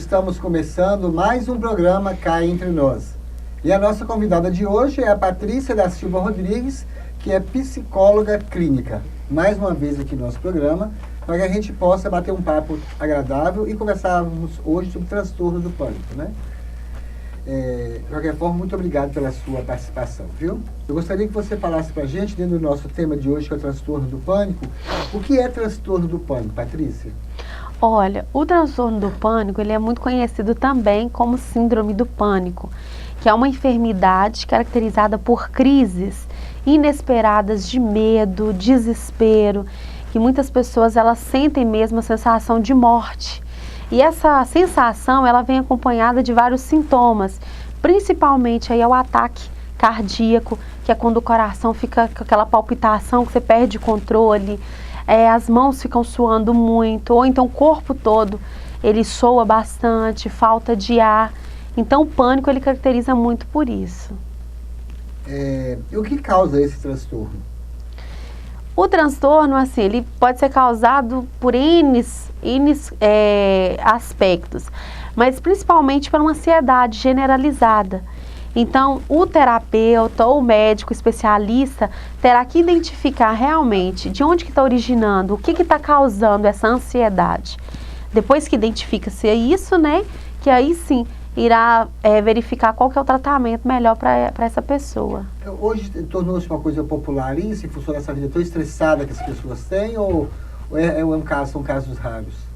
estamos começando mais um programa Cá Entre Nós. E a nossa convidada de hoje é a Patrícia da Silva Rodrigues, que é psicóloga clínica. Mais uma vez aqui no nosso programa, para que a gente possa bater um papo agradável e conversarmos hoje sobre transtorno do pânico, né? De qualquer forma, muito obrigado pela sua participação, viu? Eu gostaria que você falasse para a gente, dentro do nosso tema de hoje, que é o transtorno do pânico, o que é transtorno do pânico, Patrícia? Olha, o transtorno do pânico, ele é muito conhecido também como síndrome do pânico, que é uma enfermidade caracterizada por crises inesperadas de medo, desespero, que muitas pessoas elas sentem mesmo a sensação de morte. E essa sensação, ela vem acompanhada de vários sintomas, principalmente aí é o ataque cardíaco, que é quando o coração fica com aquela palpitação, que você perde o controle, as mãos ficam suando muito, ou então o corpo todo, ele soa bastante, falta de ar. Então o pânico, ele caracteriza muito por isso. E o que causa esse transtorno? O transtorno, assim, ele pode ser causado por N aspectos, mas principalmente por uma ansiedade generalizada. Então, o terapeuta ou o médico especialista terá que identificar realmente de onde que está originando, o que está causando essa ansiedade. Depois que identifica-se isso, né, que aí sim irá verificar qual que é o tratamento melhor para essa pessoa. Hoje tornou-se uma coisa popular isso, em função dessa vida tão estressada que as pessoas têm, ou são casos raros?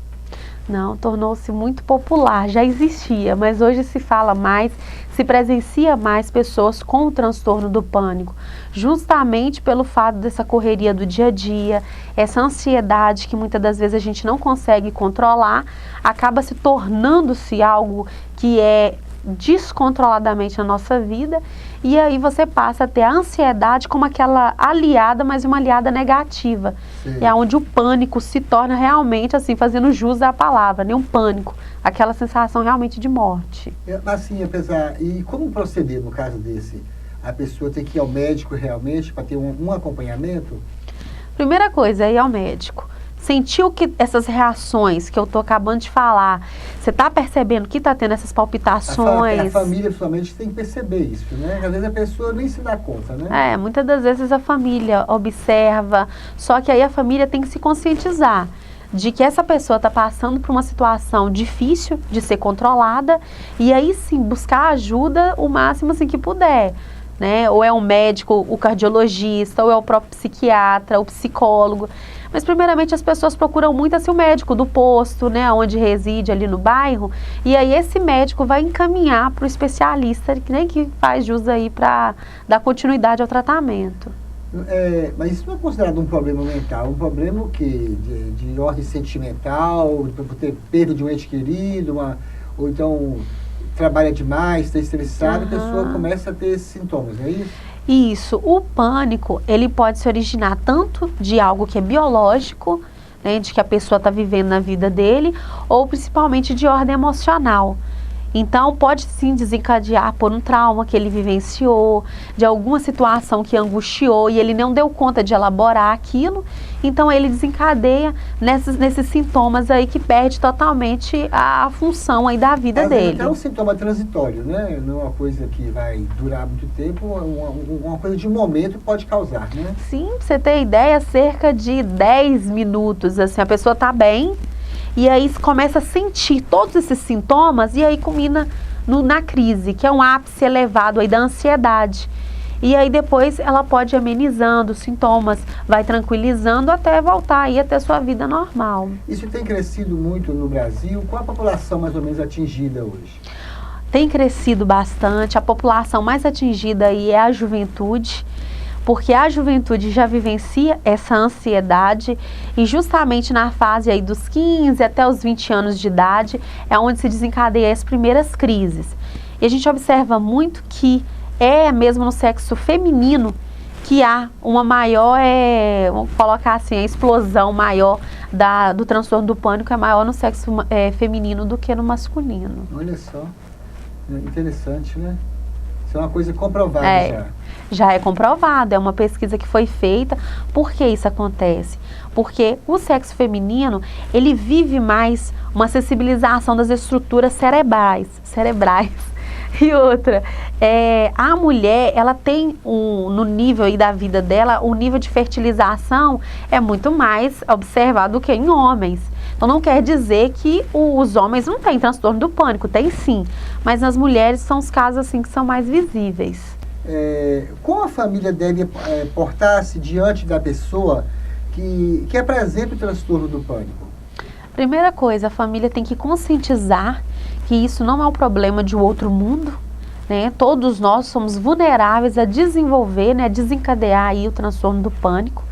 Não, tornou-se muito popular, já existia, mas hoje se fala mais, se presencia mais pessoas com o transtorno do pânico, justamente pelo fato dessa correria do dia a dia, essa ansiedade que muitas das vezes a gente não consegue controlar, acaba se tornando-se algo que é descontroladamente na nossa vida, e aí você passa a ter a ansiedade como aquela aliada, mas uma aliada negativa. Sim. É onde o pânico se torna realmente, assim, fazendo jus à palavra, né? Um pânico, aquela sensação realmente de morte. Assim, e como proceder no caso desse? A pessoa tem que ir ao médico realmente para ter um acompanhamento? Primeira coisa é ir ao médico. Sentiu que essas reações que eu estou acabando de falar, você está percebendo que está tendo essas palpitações? A família, principalmente, tem que perceber isso, né? Às vezes a pessoa nem se dá conta, né? Muitas das vezes a família observa, só que aí a família tem que se conscientizar de que essa pessoa está passando por uma situação difícil de ser controlada e aí sim buscar ajuda o máximo assim que puder. Né? Ou é um médico, o cardiologista, ou é o próprio psiquiatra, o psicólogo. Mas primeiramente as pessoas procuram muito assim, o médico do posto, né, onde reside ali no bairro, e aí esse médico vai encaminhar para o especialista, né, que faz jus aí para dar continuidade ao tratamento. Mas isso não é considerado um problema mental, um problema de ordem sentimental, por ter perda de um ente querido, ou então trabalha demais, está estressado, a pessoa começa a ter esses sintomas, é isso? Isso, o pânico, ele pode se originar tanto de algo que é biológico, né, de que a pessoa está vivendo na vida dele, ou principalmente de ordem emocional. Então, pode sim desencadear por um trauma que ele vivenciou, de alguma situação que angustiou e ele não deu conta de elaborar aquilo. Então, ele desencadeia nesses sintomas aí que perde totalmente a função aí da vida dele. É um sintoma transitório, né? Não é uma coisa que vai durar muito tempo, uma coisa de momento pode causar, né? Sim, pra você ter ideia, cerca de 10 minutos, assim, a pessoa está bem. E aí começa a sentir todos esses sintomas e aí culmina na crise, que é um ápice elevado aí da ansiedade. E aí depois ela pode ir amenizando os sintomas, vai tranquilizando até voltar aí a ter sua vida normal. Isso tem crescido muito no Brasil? Qual a população mais ou menos atingida hoje? Tem crescido bastante, a população mais atingida aí é a juventude, porque a juventude já vivencia essa ansiedade e justamente na fase aí dos 15 até os 20 anos de idade é onde se desencadeia as primeiras crises. E a gente observa muito que é mesmo no sexo feminino que há uma maior, vamos colocar assim, a explosão maior do transtorno do pânico é maior no sexo feminino do que no masculino. Olha só, interessante, né? Isso é uma coisa comprovada já. Já é comprovado, é uma pesquisa que foi feita. Por que isso acontece? Porque o sexo feminino, ele vive mais uma sensibilização das estruturas cerebrais. E outra, a mulher, ela tem no nível aí da vida dela, o nível de fertilização é muito mais observado do que em homens. Então não quer dizer que os homens não têm transtorno do pânico, tem sim. Mas nas mulheres são os casos assim que são mais visíveis. Como a família deve portar-se diante da pessoa que apresenta o transtorno do pânico? Primeira coisa, a família tem que conscientizar que isso não é um problema de outro mundo, né? Todos nós somos vulneráveis a desenvolver, né, a desencadear aí o transtorno do pânico.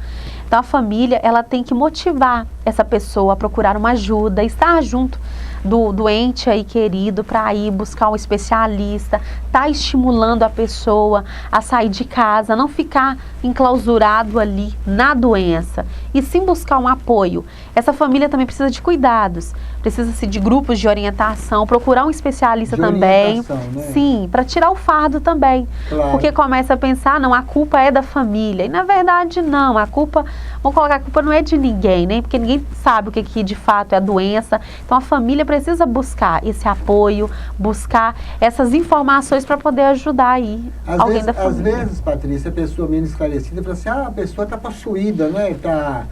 Então a família, ela tem que motivar essa pessoa a procurar uma ajuda, estar junto do doente aí querido para ir buscar um especialista, tá estimulando a pessoa a sair de casa, não ficar enclausurado ali na doença e sim buscar um apoio. Essa família também precisa de cuidados, precisa-se de grupos de orientação, procurar um especialista também, né? Sim, para tirar o fardo também, claro. Porque começa a pensar, não, a culpa é da família, e na verdade não, a culpa, vamos colocar, a culpa não é de ninguém, né? Porque ninguém sabe o que de fato é a doença, então a família precisa buscar esse apoio, buscar essas informações para poder ajudar aí alguém da família. Às vezes, Patrícia, a pessoa menos esclarecida fala assim, a pessoa está possuída, né? Tá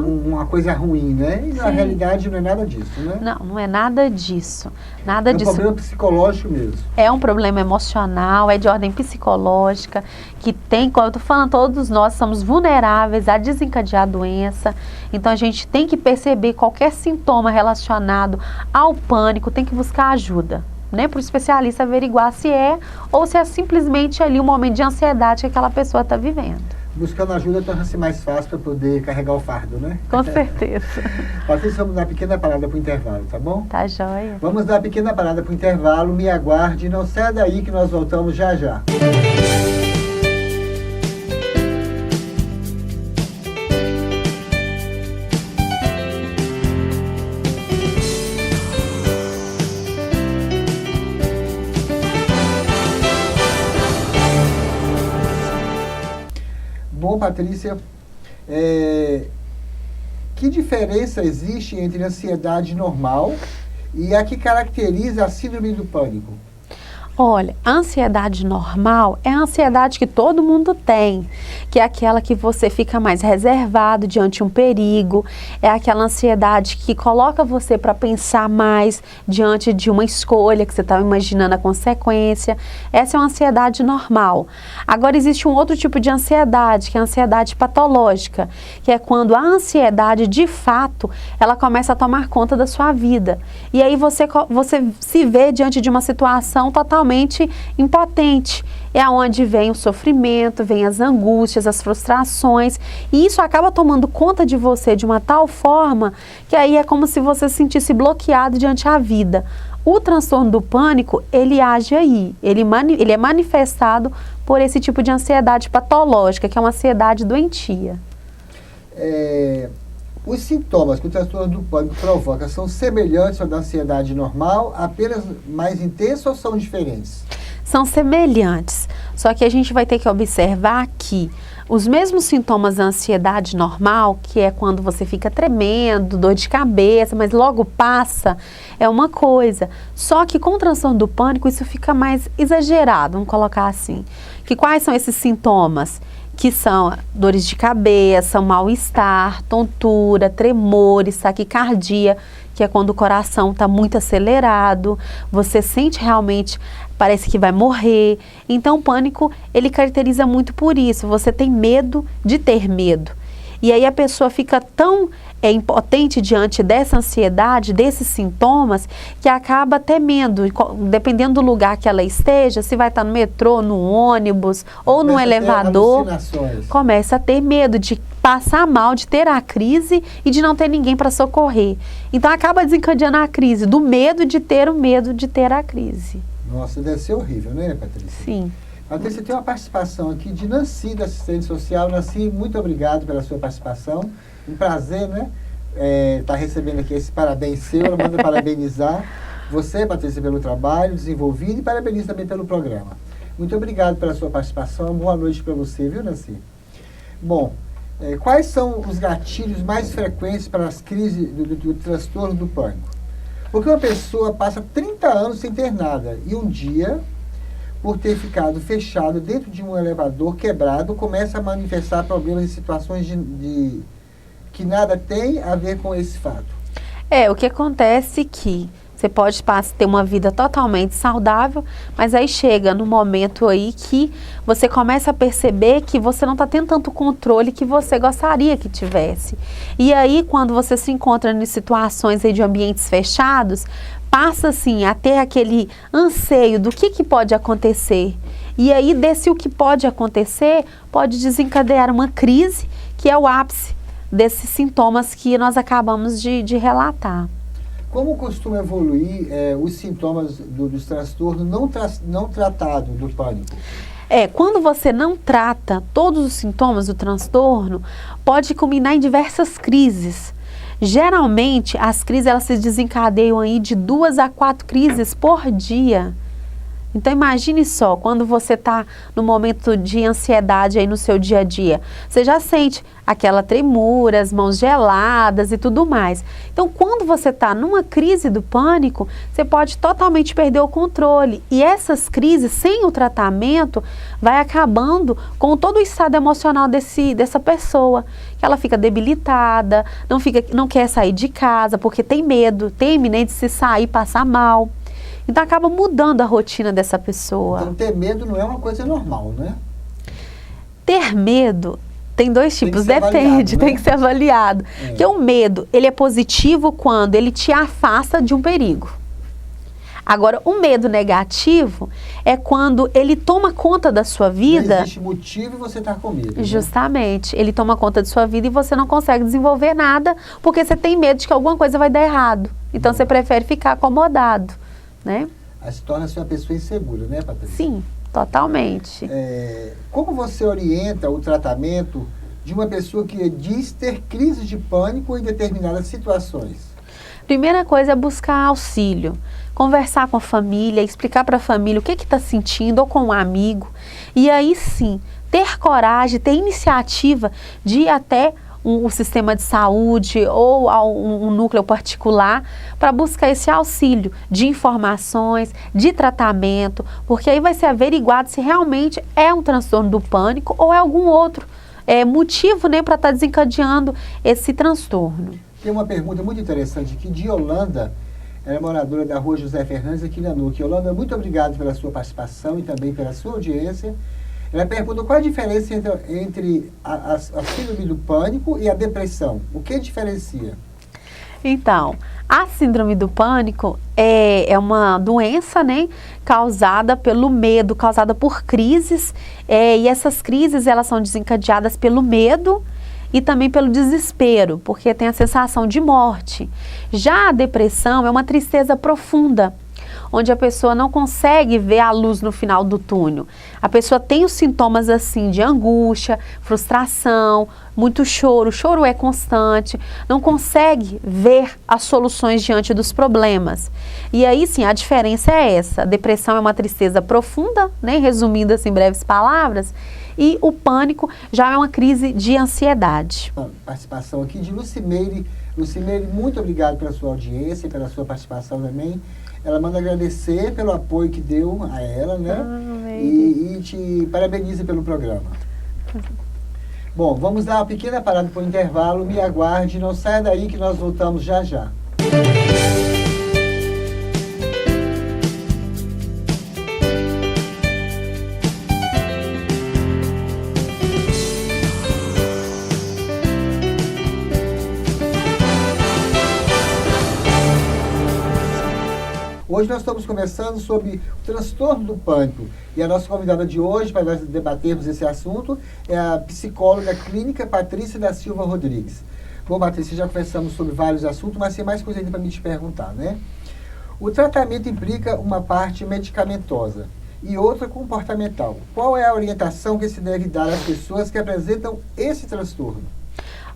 uma coisa ruim, né? E na realidade não é nada disso, né? Não é nada disso. É um problema psicológico mesmo. É um problema emocional, é de ordem psicológica, que tem, como eu estou falando, todos nós somos vulneráveis a desencadear a doença. Então a gente tem que perceber qualquer sintoma relacionado ao pânico, tem que buscar ajuda, né, para o especialista averiguar se é ou se é simplesmente ali um momento de ansiedade que aquela pessoa está vivendo. Buscando ajuda torna-se mais fácil para poder carregar o fardo, né? Com certeza. Patrícia, vamos dar uma pequena parada para o intervalo, tá bom? Tá joia. Vamos dar uma pequena parada para o intervalo, me aguarde, não saia daí que nós voltamos já já. Bom, Patrícia, que diferença existe entre a ansiedade normal e a que caracteriza a síndrome do pânico? Olha, a ansiedade normal é a ansiedade que todo mundo tem, que é aquela que você fica mais reservado diante de um perigo, é aquela ansiedade que coloca você para pensar mais diante de uma escolha que você está imaginando a consequência. Essa é uma ansiedade normal. Agora existe um outro tipo de ansiedade, que é a ansiedade patológica, que é quando a ansiedade, de fato, ela começa a tomar conta da sua vida. E aí você se vê diante de uma situação totalmente impotente. É onde vem o sofrimento, vem as angústias, as frustrações, e isso acaba tomando conta de você de uma tal forma que aí é como se você se sentisse bloqueado diante da vida. O transtorno do pânico, ele age aí, ele é manifestado por esse tipo de ansiedade patológica, que é uma ansiedade doentia. Os sintomas que o transtorno do pânico provoca são semelhantes ao da ansiedade normal, apenas mais intensos ou são diferentes? São semelhantes, só que a gente vai ter que observar que os mesmos sintomas da ansiedade normal, que é quando você fica tremendo, dor de cabeça, mas logo passa, é uma coisa. Só que com o transtorno do pânico isso fica mais exagerado, vamos colocar assim. Que quais são esses sintomas? Que são dores de cabeça, mal-estar, tontura, tremores, taquicardia, que é quando o coração está muito acelerado, você sente realmente, parece que vai morrer. Então o pânico, ele caracteriza muito por isso, você tem medo de ter medo. E aí a pessoa fica tão impotente diante dessa ansiedade, desses sintomas, que acaba temendo, dependendo do lugar que ela esteja, se vai estar no metrô, no ônibus ou no elevador, começa a ter medo de passar mal, de ter a crise e de não ter ninguém para socorrer. Então acaba desencadeando a crise, do medo de ter o medo de ter a crise. Nossa, deve ser horrível, né, Patrícia? Sim. Patrícia, tem uma participação aqui de Nancy, da assistente social. Nancy, muito obrigado pela sua participação. Um prazer, né? Tá recebendo aqui esse parabéns seu. Ela manda parabenizar você, Patrícia, pelo trabalho desenvolvido e parabeniza também pelo programa. Muito obrigado pela sua participação. Boa noite para você, viu, Nancy? Bom, quais são os gatilhos mais frequentes para as crises do transtorno do pânico? Porque uma pessoa passa 30 anos sem ter nada e um dia, por ter ficado fechado dentro de um elevador quebrado, começa a manifestar problemas em situações que nada tem a ver com esse fato. O que acontece é que você pode ter uma vida totalmente saudável, mas aí chega no momento aí que você começa a perceber que você não está tendo tanto controle que você gostaria que tivesse. E aí, quando você se encontra em situações aí de ambientes fechados, passa assim a ter aquele anseio do que pode acontecer. E aí, desse o que pode acontecer, pode desencadear uma crise, que é o ápice desses sintomas que nós acabamos de relatar. Como costuma evoluir os sintomas dos transtornos não tratados do pânico? Quando você não trata todos os sintomas do transtorno, pode culminar em diversas crises. Geralmente, as crises elas se desencadeiam aí de 2 a 4 crises por dia. Então imagine só, quando você está no momento de ansiedade aí no seu dia a dia, você já sente aquela tremura, as mãos geladas e tudo mais. Então quando você está numa crise do pânico, você pode totalmente perder o controle. E essas crises, sem o tratamento, vai acabando com todo o estado emocional dessa pessoa. Que ela fica debilitada, não quer sair de casa porque tem medo, teme, né, de se sair, passar mal. Então acaba mudando a rotina dessa pessoa. Então ter medo não é uma coisa normal, né? Ter medo tem 2 tipos, depende, tem que ser avaliado. Porque o medo, ele é positivo quando ele te afasta de um perigo. Agora, o medo negativo é quando ele toma conta da sua vida. Não existe motivo e você está com medo. Justamente, ele toma conta de sua vida e você não consegue desenvolver nada porque você tem medo de que alguma coisa vai dar errado. Então você prefere ficar acomodado. Né? Se torna-se uma pessoa insegura, né, Patrícia? Sim, totalmente. Como você orienta o tratamento de uma pessoa que diz ter crise de pânico em determinadas situações? Primeira coisa é buscar auxílio, conversar com a família, explicar para a família o que está sentindo ou com um amigo. E aí sim, ter coragem, ter iniciativa de ir até um sistema de saúde ou um núcleo particular para buscar esse auxílio de informações, de tratamento, porque aí vai ser averiguado se realmente é um transtorno do pânico ou é algum outro motivo, né, para estar desencadeando esse transtorno. Tem uma pergunta muito interessante aqui de Yolanda, ela é moradora da rua José Fernandes aqui na NUC. Yolanda, muito obrigado pela sua participação e também pela sua audiência. Ela pergunta qual a diferença entre a síndrome do pânico e a depressão. O que diferencia? Então, a síndrome do pânico é uma doença, né, causada pelo medo, causada por crises. E essas crises elas são desencadeadas pelo medo e também pelo desespero, porque tem a sensação de morte. Já a depressão é uma tristeza profunda, onde a pessoa não consegue ver a luz no final do túnel. A pessoa tem os sintomas assim de angústia, frustração, muito choro, o choro é constante, não consegue ver as soluções diante dos problemas. E aí sim, a diferença é essa, a depressão é uma tristeza profunda, né, resumindo assim em breves palavras, e o pânico já é uma crise de ansiedade. Participação aqui de Lucimeire. Lucimeire, muito obrigado pela sua audiência e pela sua participação também. Ela manda agradecer pelo apoio que deu a ela, né? E te parabeniza pelo programa. Bom, vamos dar uma pequena parada para o intervalo. Me aguarde, não saia daí que nós voltamos já já. Hoje nós estamos conversando sobre o transtorno do pânico e a nossa convidada de hoje para nós debatermos esse assunto é a psicóloga clínica Patrícia da Silva Rodrigues. Bom, Patrícia, já conversamos sobre vários assuntos, mas tem mais coisa ainda para me te perguntar, né? O tratamento implica uma parte medicamentosa e outra comportamental. Qual é a orientação que se deve dar às pessoas que apresentam esse transtorno?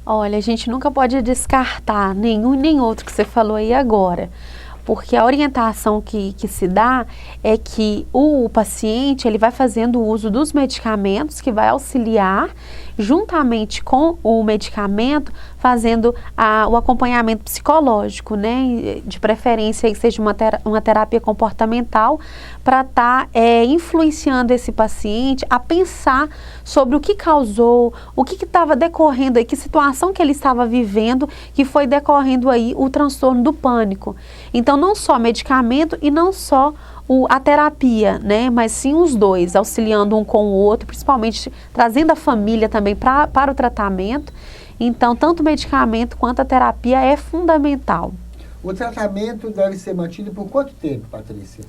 Olha, a gente nunca pode descartar nenhum nem outro que você falou aí agora. porque a orientação que se dá é que o paciente ele vai fazendo uso dos medicamentos que vai auxiliar, juntamente com o medicamento, fazendo o acompanhamento psicológico, né? De preferência que seja uma terapia comportamental, para estar influenciando esse paciente a pensar sobre o que causou, o que estava decorrendo aí, que situação que ele estava vivendo, que foi decorrendo aí o transtorno do pânico. Então, não só medicamento e não só a terapia, né? Mas sim os dois, auxiliando um com o outro, principalmente trazendo a família também para o tratamento. Então, tanto o medicamento quanto a terapia é fundamental. O tratamento deve ser mantido por quanto tempo, Patrícia?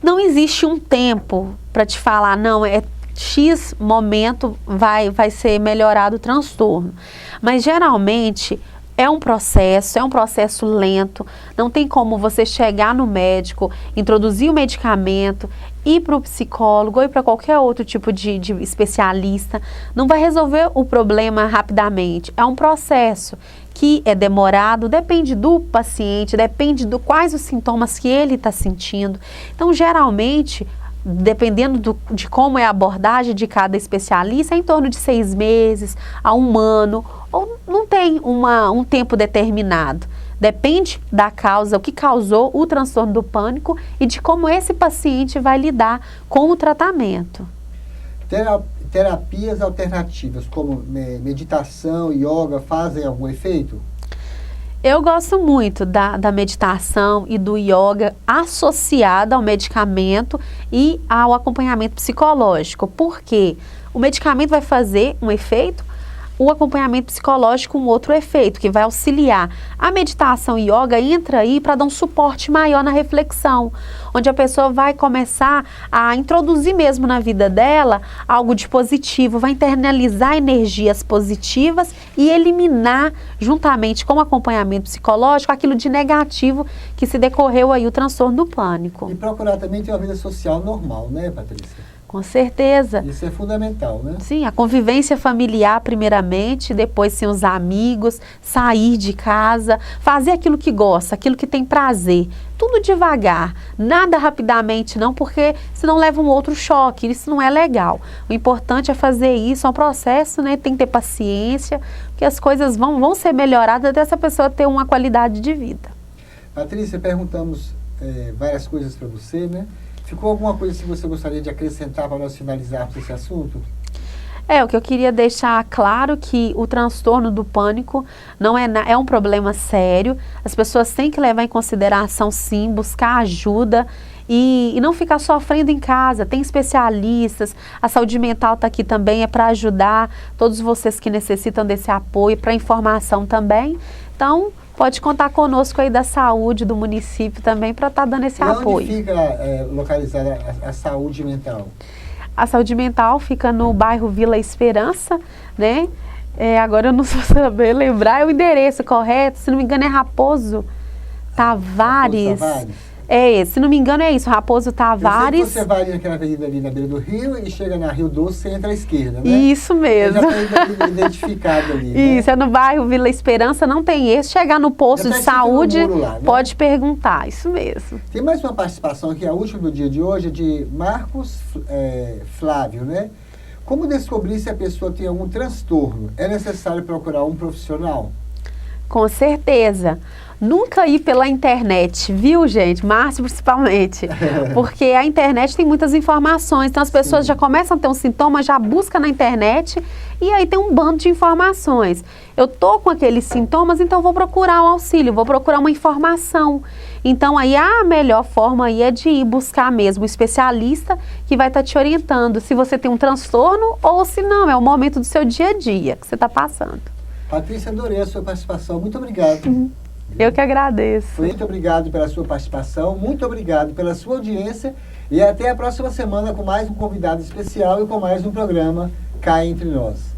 Não existe um tempo para te falar, não, é X momento vai ser melhorado o transtorno. Mas, geralmente, é um processo lento, não tem como você chegar no médico, introduzir o medicamento, ir para o psicólogo ou ir para qualquer outro tipo de especialista, não vai resolver o problema rapidamente. É um processo que é demorado, depende do paciente, depende de quais os sintomas que ele está sentindo. Então, geralmente, dependendo de como é a abordagem de cada especialista, é em torno de 6 meses a 1 ano, ou não tem um tempo determinado. Depende da causa, o que causou o transtorno do pânico e de como esse paciente vai lidar com o tratamento. Terapias alternativas, como meditação, yoga, fazem algum efeito? Eu gosto muito da meditação e do yoga associada ao medicamento e ao acompanhamento psicológico. Por quê? O medicamento vai fazer um efeito, o acompanhamento psicológico um outro efeito, que vai auxiliar. A meditação e yoga entra aí para dar um suporte maior na reflexão, onde a pessoa vai começar a introduzir mesmo na vida dela algo de positivo, vai internalizar energias positivas e eliminar, juntamente com o acompanhamento psicológico, aquilo de negativo que se decorreu aí o transtorno do pânico. E procurar também ter uma vida social normal, né, Patrícia? Com certeza. Isso é fundamental, né? Sim, a convivência familiar primeiramente, depois sim os amigos, sair de casa, fazer aquilo que gosta, aquilo que tem prazer. Tudo devagar, nada rapidamente não, porque senão leva um outro choque, isso não é legal. O importante é fazer isso, é um processo, né? Tem que ter paciência, porque as coisas vão ser melhoradas até essa pessoa ter uma qualidade de vida. Patrícia, perguntamos várias coisas para você, né? Ficou alguma coisa que você gostaria de acrescentar para nós finalizarmos esse assunto? O que eu queria deixar claro que o transtorno do pânico não é um problema sério. As pessoas têm que levar em consideração, sim, buscar ajuda e não ficar sofrendo em casa. Tem especialistas, a saúde mental está aqui também, é para ajudar todos vocês que necessitam desse apoio, para informação também. Então, pode contar conosco aí da saúde do município também para estar dando esse apoio. Onde fica localizada a saúde mental? A saúde mental fica no bairro Vila Esperança, né? Agora eu não vou saber lembrar o endereço correto, se não me engano é Raposo Tavares. Se não me engano é isso, Raposo Tavares. Eu sei que você vai ali naquela avenida ali na beira do rio e chega na Rio Doce, você entra à esquerda, né? Isso mesmo. Já está identificado ali, né? Isso, é no bairro Vila Esperança, não tem esse. Chegar no posto de saúde, lá, né? Pode perguntar, isso mesmo. Tem mais uma participação aqui, a última do dia de hoje, de Marcos Flávio, né? Como descobrir se a pessoa tem algum transtorno? É necessário procurar um profissional? Com certeza. Nunca ir pela internet, viu, gente? Márcio, principalmente. Porque a internet tem muitas informações. Então, as pessoas já começam a ter um sintoma, já buscam na internet e aí tem um bando de informações. Eu tô com aqueles sintomas, então vou procurar um auxílio, vou procurar uma informação. Então, aí a melhor forma aí é de ir buscar mesmo um especialista que vai estar te orientando se você tem um transtorno ou se não, é o momento do seu dia a dia que você está passando. Patrícia, adorei a sua participação. Muito obrigado. Eu que agradeço. Muito obrigado pela sua participação, muito obrigado pela sua audiência e até a próxima semana com mais um convidado especial e com mais um programa Cá Entre Nós.